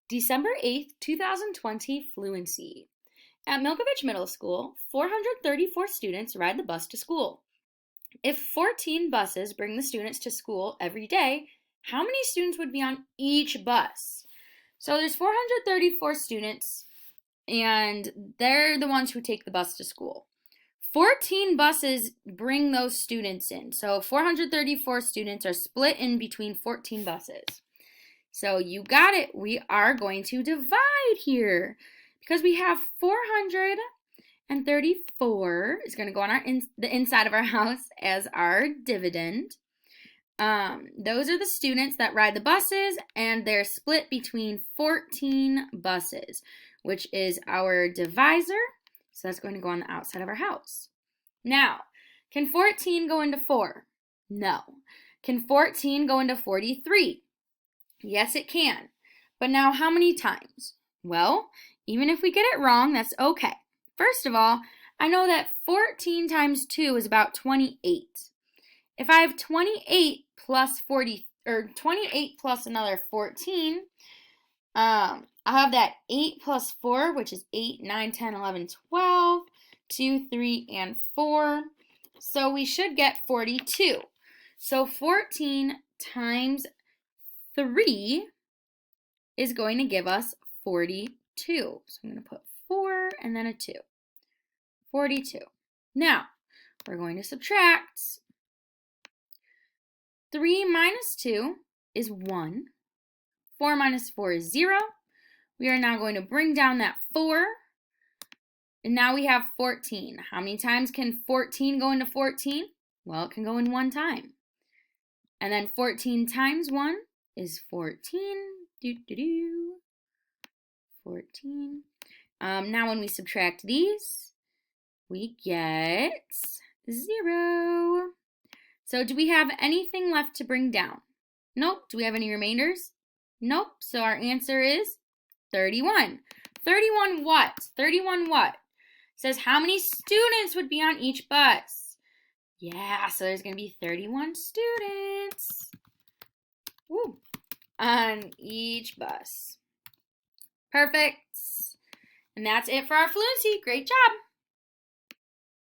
December 8th, 2020, Fluency. At Milkovich Middle School, 434 students ride the bus to school. If 14 buses bring the students to school every day, how many students would be on each bus? So there's 434 students, and they're the ones who take the bus to school. 14 buses bring those students in. So 434 students are split in between 14 buses. So you got it. We are going to divide here because we have 434 is going to go on the inside of our house as our dividend. Those are the students that ride the buses, and they're split between 14 buses, which is our divisor. So that's going to go on the outside of our house. Now, can 14 go into 4? No. Can 14 go into 43? Yes, it can. But now, how many times? Well, even if we get it wrong, that's okay. First of all, I know that 14 times 2 is about 28. If I have 28 plus 40, or 28 plus another 14, I'll have that 8 plus 4, which is 8, 9, 10, 11, 12, 2, 3, and 4. So we should get 42. So 14 times 3 is going to give us 42. So I'm going to put 4 and then a 2. 42. Now, we're going to subtract. 3 minus 2 is 1. 4 minus 4 is 0. We are now going to bring down that 4. And now we have 14. How many times can 14 go into 14? Well, it can go in 1 time. And then 14 times 1 is 14. 14. Now when we subtract these, we get 0. So do we have anything left to bring down? Nope. Do we have any remainders? Nope. So our answer is 31. 31 what? 31 what? It says how many students would be on each bus? Yeah, so there's going to be 31 students on each bus. Perfect. And that's it for our fluency. Great job.